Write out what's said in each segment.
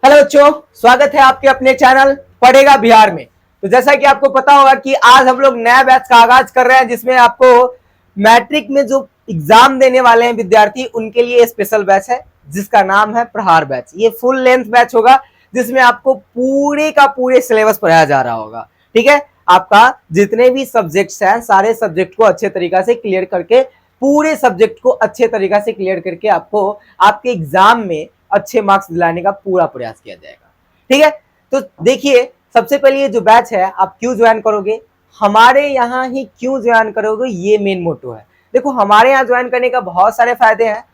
Hello बच्चों, स्वागत है आपके अपने चैनल पढ़ेगा बिहार में। तो जैसा कि आपको पता होगा कि आज हम लोग नया बैच का आगाज कर रहे हैं, जिसमें आपको मैट्रिक में जो एग्जाम देने वाले हैं विद्यार्थी उनके लिए स्पेशल बैच है, जिसका नाम है प्रहार बैच। ये फुल लेंथ बैच होगा, जिसमें आपको पूरे का पूरे सिलेबस पढ़ाया जा रहा होगा। ठीक है, आपका जितने भी सब्जेक्ट्स हैं सारे सब्जेक्ट को अच्छे तरीका से क्लियर करके, पूरे सब्जेक्ट को अच्छे तरीका से क्लियर करके आपको आपके एग्जाम में अच्छे मार्क्स दिलाने का पूरा प्रयास किया जाएगा। ठीक है, तो देखिए, सबसे पहले ये जो बैच है आप क्यों ज्वाइन करोगे, हमारे यहाँ ही क्यों ज्वाइन करोगे, ये मेन मोटो है। देखो, हमारे यहाँ ज्वाइन करने का बहुत सारे फायदे हैं,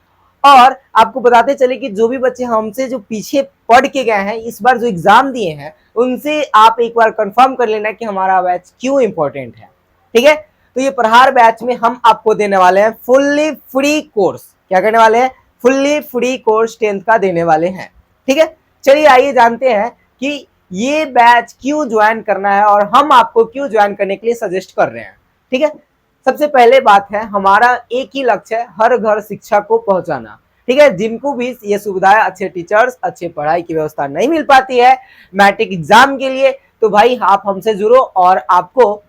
और आपको बताते चले कि जो भी बच्चे हमसे जो पीछे पढ़ के गए हैं, इस बार जो एग्जाम दिए हैं, उनसे आप एक बार कंफर्म कर लेना कि हमारा बैच क्यों इंपॉर्टेंट है। ठीक है, तो ये प्रहार बैच में हम आपको देने वाले हैं फुल्ली फ्री कोर्स। क्या करने वाले हैं? फुल्ली फ्री कोर्स 10th का देने वाले हैं। ठीक है, चलिए आइए जानते हैं कि ये बैच क्यों ज्वाइन करना है और हम आपको क्यों ज्वाइन करने के लिए सजेस्ट कर रहे हैं। ठीक है, सबसे पहले बात है, हमारा एक ही लक्ष्य है, हर घर शिक्षा को पहुंचाना। ठीक है, जिनको भी ये सुविधाएं, अच्छे टीचर्स, अच्छे पढ़ाई की व्यवस्था नहीं मिल पाती है मैट्रिक एग्जाम के लिए, तो भाई आप हमसे जुड़ो और आपको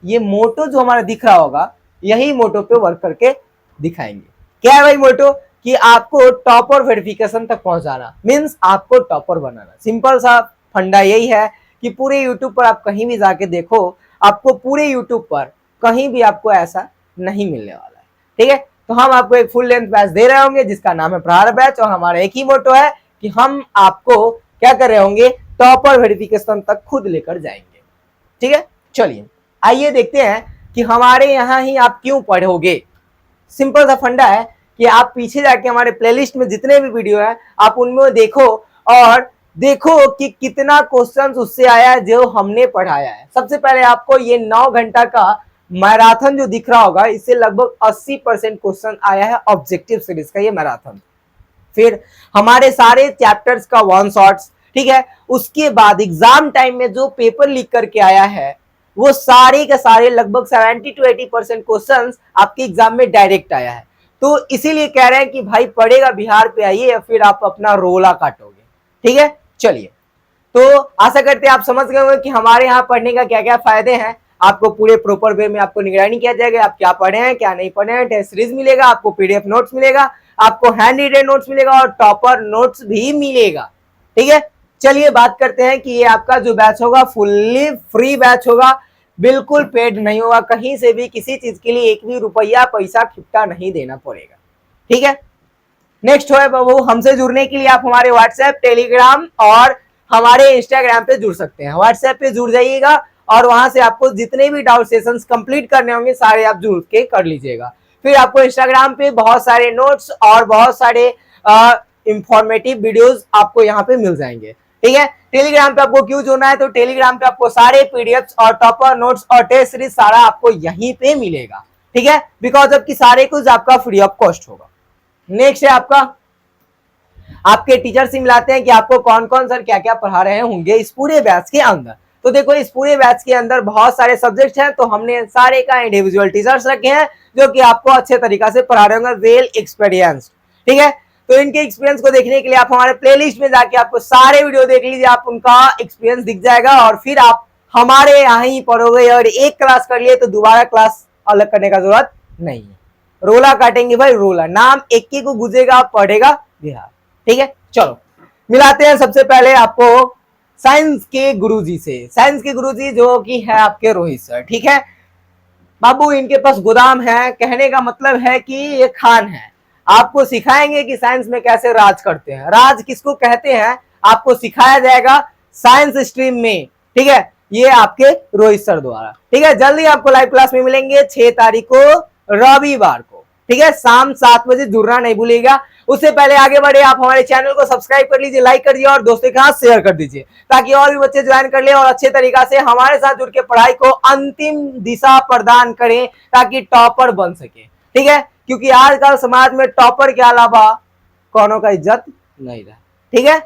ये मोटो जो हमारा दिख रहा होगा, यही मोटो पे वर्क करके दिखाएंगे। क्या है भाई मोटो? कि आपको टॉपर वेरिफिकेशन तक पहुंचाना, मींस आपको टॉपर बनाना। सिंपल सा फंडा यही है कि पूरे यूट्यूब पर आप कहीं भी जाके देखो, आपको पूरे यूट्यूब पर कहीं भी आपको ऐसा नहीं मिलने वाला है। ठीक है, तो हम आपको एक फुल लेंथ बैच दे रहे होंगे जिसका नाम है प्रहार बैच, और हमारा एक ही मोटो है कि हम आपको क्या कर रहे होंगे, टॉपर वेरिफिकेशन तक खुद लेकर जाएंगे। ठीक है, चलिए आइए देखते हैं कि हमारे यहाँ ही आप क्यों पढ़ोगे। सिंपल सा फंडा है कि आप पीछे जाके हमारे प्लेलिस्ट में जितने भी वीडियो है आप उनमें देखो, और देखो कि कितना क्वेश्चंस उससे आया है जो हमने पढ़ाया है। सबसे पहले आपको ये 9 घंटा का मैराथन जो दिख रहा होगा, इससे लगभग 80% क्वेश्चन आया है ऑब्जेक्टिव सीरीज का ये मैराथन। फिर हमारे सारे चैप्टर्स का वन शॉट्स। ठीक है, उसके बाद एग्जाम टाइम में जो पेपर लीक करके आया है, वो सारे के सारे लगभग 70 to 80% क्वेश्चन आपके एग्जाम में डायरेक्ट आया है। तो इसीलिए कह रहे हैं कि भाई पढ़ेगा बिहार पे आइए या फिर आप अपना रोला काटोगे। ठीक है, चलिए, तो आशा करते हैं आप समझ गए होंगे कि हमारे यहाँ पढ़ने का क्या क्या फायदे हैं। आपको पूरे प्रॉपर वे में आपको निगरानी किया जाएगा, आप क्या पढ़े हैं क्या नहीं पढ़े हैं। टेस्ट सीरीज मिलेगा, आपको पीडीएफ नोट्स मिलेगा, आपको हैंड रिटेन नोट्स मिलेगा और टॉपर नोट्स भी मिलेगा। ठीक है, चलिए बात करते हैं कि ये आपका जो बैच होगा फुल्ली फ्री बैच होगा, बिल्कुल पेड नहीं होगा, कहीं से भी किसी चीज के लिए एक भी रुपया पैसा खिट्टा नहीं देना पड़ेगा। ठीक है, नेक्स्ट है बाबू, हमसे जुड़ने के लिए आप हमारे व्हाट्सएप, टेलीग्राम और हमारे इंस्टाग्राम पे जुड़ सकते हैं। व्हाट्सएप पे जुड़ जाइएगा और वहां से आपको जितने भी डाउट सेशंस कंप्लीट करने होंगे सारे आप जुड़ के कर लीजिएगा। फिर आपको इंस्टाग्राम पे बहुत सारे नोट्स और बहुत सारे इंफॉर्मेटिव वीडियोस आपको यहाँ पे मिल जाएंगे। ठीक है, टेलीग्राम पे आपको क्यों जुड़ना है, तो टेलीग्राम पे आपको सारे पीडीएफ्स और टॉपर नोट्स और टेस्ट सीरीज सारा आपको यहीं पे मिलेगा। ठीक है, बिकॉज अब की सारे कुछ आपका फ्री ऑफ कॉस्ट होगा। नेक्स्ट है आपका, आपके टीचर से मिलाते हैं कि आपको कौन कौन सर क्या क्या पढ़ा रहे होंगे इस पूरे बैच के अंदर। तो देखो, इस पूरे बैच के अंदर बहुत सारे सब्जेक्ट हैं, तो हमने सारे का इंडिविजुअल टीचर्स रखे हैं जो कि आपको अच्छे तरीका से पढ़ा रहे होंगे, वेल एक्सपीरियंस। ठीक है, तो इनके एक्सपीरियंस को देखने के लिए आप हमारे प्लेलिस्ट में जाके आपको सारे वीडियो देख लीजिए, आप उनका एक्सपीरियंस दिख जाएगा और फिर आप हमारे यहाँ ही पढ़ोगे। और एक क्लास कर लिए तो दोबारा क्लास अलग करने का जरूरत नहीं है, रोला काटेंगे भाई रोला, नाम एक ही को गुजेगा, पढ़ेगा बिहार। ठीक है, चलो मिलाते हैं सबसे पहले आपको साइंस के गुरुजी से। साइंस के गुरुजी जो कि है आपके रोहित सर। ठीक है बाबू, इनके पास गोदाम है, कहने का मतलब है कि ये खान है। आपको सिखाएंगे कि साइंस में कैसे राज करते हैं, राज किसको कहते हैं आपको सिखाया जाएगा साइंस स्ट्रीम में। ठीक है, ये आपके रोहित सर द्वारा। ठीक है, जल्दी आपको लाइव क्लास में मिलेंगे 6 तारीख को रविवार को। ठीक है, शाम 7 बजे जुड़ना नहीं भूलिएगा। उससे पहले आगे बढ़े, आप हमारे चैनल को सब्सक्राइब कर लीजिए, लाइक कर दीजिए और दोस्तों के साथ शेयर कर दीजिए, ताकि और भी बच्चे ज्वाइन कर ले और अच्छे तरीका से हमारे साथ जुड़ के पढ़ाई को अंतिम दिशा प्रदान करें, ताकि टॉपर बन सके। ठीक है, क्योंकि आजकल समाज में टॉपर के अलावा कौनों का इज्जत नहीं रहा। ठीक है,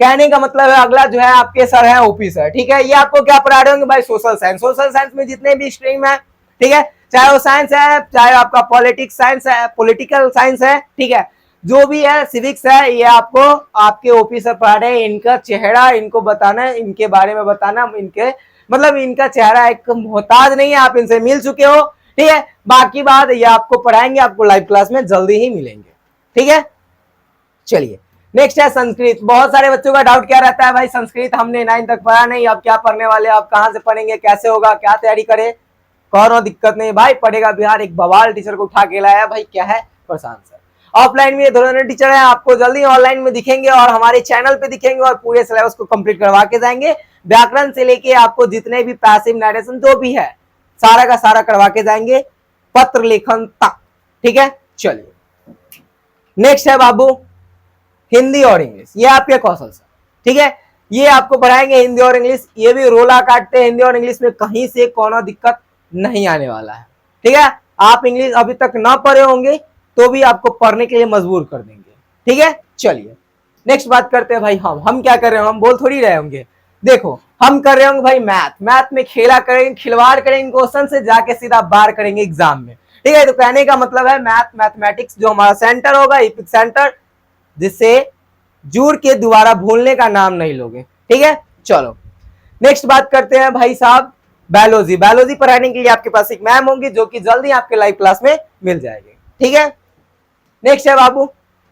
कहने का मतलब है, अगला जो है आपके सर है ओपी सर। ठीक है, ये आपको क्या पढ़ा रहे होंगे भाई, सोशल साइंस। सोशल साइंस में जितने भी स्ट्रीम है, ठीक है, चाहे वो साइंस है, चाहे आपका पॉलिटिक्स साइंस है, पॉलिटिकल साइंस है, ठीक है, जो भी है सिविक्स है, ये आपको आपके ओपी सर पढ़ा रहे हैं, इनका चेहरा इनको बताना है, इनके बारे में बताना, इनके मतलब इनका चेहरा एक मोहताज नहीं है, आप इनसे मिल चुके हो, ठीक है। बाकी बात ये आपको पढ़ाएंगे, आपको लाइव क्लास में जल्दी ही मिलेंगे, ठीक है। चलिए नेक्स्ट है संस्कृत। बहुत सारे बच्चों का डाउट क्या रहता है, भाई संस्कृत हमने 9 तक पढ़ा नहीं, अब क्या पढ़ने वाले, अब कहां से पढ़ेंगे, कैसे होगा, क्या तैयारी करें। कौनो दिक्कत नहीं भाई, पढ़ेगा बिहार एक बवाल टीचर को उठा के लाया भाई, क्या है प्रशांत सर। ऑफलाइन में ये दोनों टीचर हैं, आपको जल्दी ऑनलाइन में दिखेंगे और हमारे चैनल पे दिखेंगे और पूरे सिलेबस को कंप्लीट करवा के जाएंगे। व्याकरण से लेके आपको जितने भी पैसिव नरेशन जो भी है सारा का सारा करवा के जाएंगे, पत्र लेखन तक, ठीक है। चलिए नेक्स्ट है बाबू हिंदी और इंग्लिश, ये आपके कौशल सर, ठीक है। ये आपको पढ़ाएंगे हिंदी और इंग्लिश, ये भी रोला काटते हैं हिंदी और इंग्लिश में, कहीं से कोनो दिक्कत नहीं आने वाला है, ठीक है। आप इंग्लिश अभी तक ना पढ़े होंगे तो भी आपको पढ़ने के लिए मजबूर कर देंगे, ठीक है। चलिए नेक्स्ट बात करते हैं भाई, हम क्या कर रहे हैं, हम बोल थोड़ी रहे होंगे। देखो हम कर रहे होंगे भाई मैथ में खेला करेंगे, खिलवाड़ करेंगे क्वेश्चन से, जाके सीधा बार करेंगे एग्जाम में, ठीक है। तो कहने का मतलब है मैथमेटिक्स जो हमारा सेंटर होगा, इपिक सेंटर, जिससे जुड़ के दोबारा भूलने का नाम नहीं लोगे, ठीक है। चलो नेक्स्ट बात करते हैं भाई साहब बायोलॉजी। बायोलॉजी पढ़ाने के लिए आपके पास एक मैम होंगी जो कि जल्दी आपके लाइव क्लास में मिल जाएगी, ठीक है। नेक्स्ट है बाबू,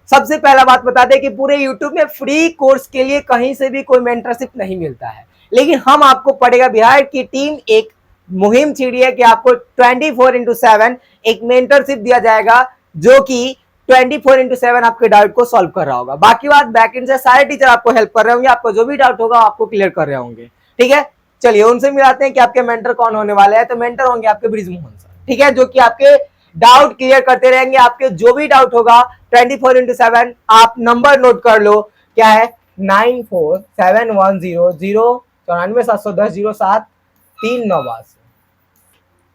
सबसे पहला बात बता दें कि पूरे यूट्यूब में फ्री कोर्स के लिए कहीं से भी कोई मेंटरशिप नहीं मिलता है, लेकिन हम आपको पढ़ेगा बिहार की टीम एक मुहिम छेड़ी है कि आपको 24/7 एक मेंटरशिप दिया जाएगा, जो कि 24/7 आपके डाउट को सॉल्व कर रहा होगा। बाकी बात बैकएंड से सारे टीचर आपको हेल्प कर रहे होंगे, आपको जो भी डाउट होगा आपको क्लियर कर रहे होंगे, ठीक है। चलिए उनसे मिलाते हैं कि आपके मेंटर कौन होने वाले हैं। तो मेंटर होंगे आपके ब्रिजमोहन सर, ठीक है, जो कि आपके डाउट क्लियर करते रहेंगे। आपके जो भी डाउट होगा 24/7, आप नंबर नोट कर लो, क्या है 94710094707392,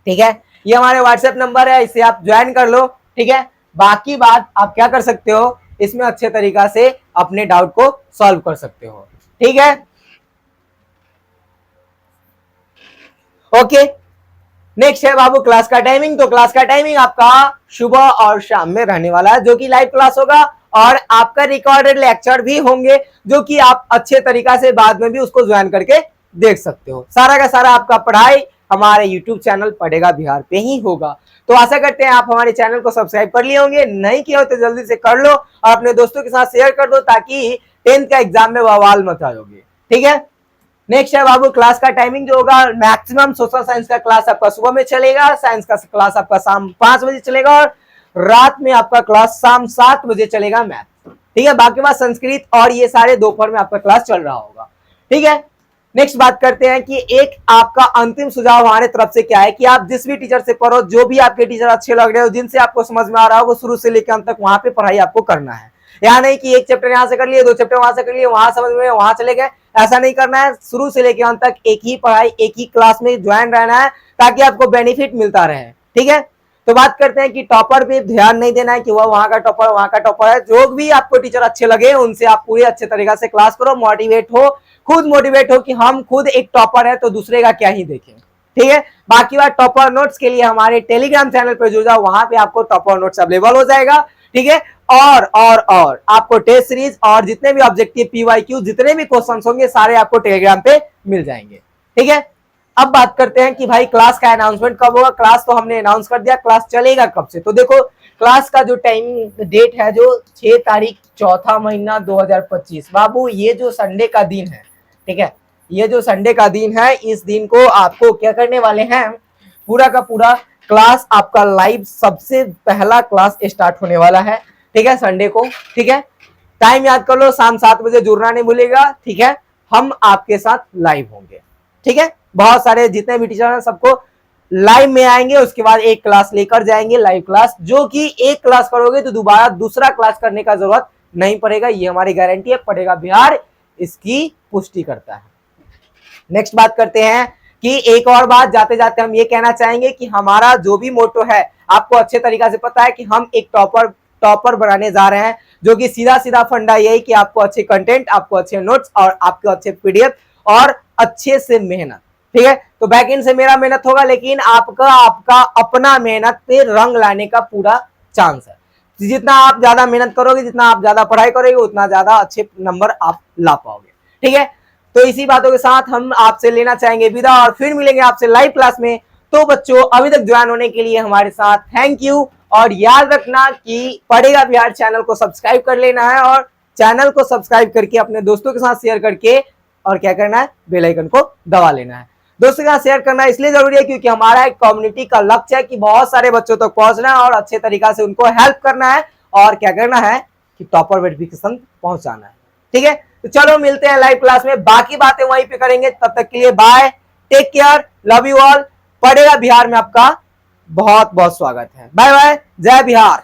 ठीक है। ये हमारे व्हाट्सएप नंबर है, इसे आप ज्वाइन कर लो, ठीक है। बाकी बात आप क्या कर सकते हो, इसमें अच्छे तरीका से अपने डाउट को सॉल्व कर सकते हो, ठीक है। ओके नेक्स्ट है बाबू क्लास का टाइमिंग। तो क्लास का टाइमिंग आपका सुबह और शाम में रहने वाला है, जो कि लाइव क्लास होगा, और आपका रिकॉर्डेड लेक्चर भी होंगे, जो कि आप अच्छे तरीका से बाद में भी उसको ज्वाइन करके देख सकते हो। सारा का सारा आपका पढ़ाई हमारे यूट्यूब चैनल पढ़ेगा बिहार पे ही होगा। तो आशा करते हैं आप हमारे चैनल को सब्सक्राइब कर लिए होंगे, नहीं किया हो तो जल्दी से कर लो और अपने दोस्तों के साथ शेयर कर दो, ताकि 10th का एग्जाम में बवाल मत आयोगे, ठीक है। नेक्स्ट है बाबू क्लास का टाइमिंग जो होगा, मैक्सिमम सोशल साइंस का क्लास आपका सुबह में चलेगा, साइंस का क्लास आपका शाम 5 बजे चलेगा, और रात में आपका क्लास शाम 7 बजे चलेगा मैथ, ठीक है। बाकी बात संस्कृत और ये सारे दोपहर में आपका क्लास चल रहा होगा, ठीक है। नेक्स्ट बात करते हैं कि एक आपका अंतिम सुझाव हमारे तरफ से क्या है कि आप जिस भी टीचर से पढ़ो, जो भी आपके टीचर अच्छे लग रहे हो, जिनसे आपको समझ में आ रहा हो, शुरू से लेकर अंत तक वहां पे पढ़ाई आपको करना है। यहाँ नहीं कि एक चैप्टर यहाँ से कर लिए, 2 चैप्टर वहां से कर लिए, वहां समझ में वहां चले गए, ऐसा नहीं करना है। शुरू से लेकर अंत तक एक ही पढ़ाई, एक ही क्लास में ज्वाइन रहना है, ताकि आपको बेनिफिट मिलता रहे, ठीक है। तो बात करते हैं कि टॉपर पे ध्यान नहीं देना है कि वह वहां का टॉपर है। जो भी आपको टीचर अच्छे लगे उनसे आप पूरे अच्छे तरीके से क्लास करो, मोटिवेट हो, खुद मोटिवेट हो कि हम खुद एक टॉपर है तो दूसरे का क्या ही देखें, ठीक है। बाकी बात टॉपर नोट्स के लिए हमारे टेलीग्राम चैनल पर जुड़ जाओ, वहां पे आपको टॉपर नोट्स अवेलेबल हो जाएगा, ठीक है। और आपको टेस्ट सीरीज और जितने भी ऑब्जेक्टिव पीवाईक्यू जितने भी क्वेश्चंस होंगे सारे आपको टेलीग्राम पे मिल जाएंगे, ठीक है। अब बात करते हैं कि भाई क्लास का अनाउंसमेंट कब होगा। क्लास तो हमने अनाउंस कर दिया, क्लास चलेगा कब से। तो देखो क्लास का जो टाइमिंग डेट है जो 6 तारीख 4था महीना 2025, बाबू ये जो संडे का दिन है, ठीक है, ये जो संडे का दिन है, इस दिन को आपको क्या करने वाले हैं, पूरा का पूरा क्लास आपका लाइव सबसे पहला क्लास स्टार्ट होने वाला है, ठीक है, संडे को, ठीक है। टाइम याद कर लो, शाम 7 बजे जुड़ना नहीं भूलेगा, ठीक है। हम आपके साथ लाइव होंगे, ठीक है। बहुत सारे जितने भी टीचर हैं सबको लाइव में आएंगे, उसके बाद एक क्लास लेकर जाएंगे, लाइव क्लास, जो कि एक क्लास करोगे तो दोबारा दूसरा क्लास करने का जरूरत नहीं पड़ेगा, ये हमारी गारंटी है, पढ़ेगा बिहार इसकी पुष्टि करता है। नेक्स्ट बात करते हैं कि एक और बात जाते जाते हम ये कहना चाहेंगे कि हमारा जो भी मोटो है आपको अच्छे तरीके से पता है कि हम एक टॉपर बनाने जा रहे हैं, जो कि सीधा सीधा फंडा यही कि आपको अच्छे कंटेंट, आपको अच्छे नोट्स और आपको अच्छे पीडीएफ और अच्छे से मेहनत, ठीक है। तो बैक एंड से मेरा मेहनत होगा, लेकिन आपका अपना मेहनत पे रंग लाने का पूरा चांस है। जितना आप ज्यादा मेहनत करोगे, जितना आप ज्यादा पढ़ाई करोगे, उतना ज्यादा अच्छे नंबर आप ला पाओगे। ठीक है, तो इसी बातों के साथ हम आपसे लेना चाहेंगे विदा और फिर मिलेंगे आपसे लाइव क्लास में। तो बच्चों अभी तक ज्वाइन होने के लिए हमारे साथ थैंक यू, और याद रखना कि पढ़ेगा बिहार चैनल को सब्सक्राइब कर लेना है, और चैनल को सब्सक्राइब करके अपने दोस्तों के साथ शेयर करके और क्या करना है, बेल आइकन को दबा लेना है। दोस्तों के साथ शेयर करना इसलिए जरूरी है क्योंकि हमारा एक कम्युनिटी का लक्ष्य है कि बहुत सारे बच्चों तक पहुंचना है और अच्छे तरीका से उनको हेल्प करना है और क्या करना है कि टॉपर वेरिफिकेशन पहुंचाना है। ठीक है, तो चलो मिलते हैं लाइव क्लास में, बाकी बातें वहीं पे करेंगे। तब तक के लिए bye, take care, love you all. पढ़ेगा बिहार में आपका बहुत बहुत स्वागत है। बाय बाय, जय बिहार।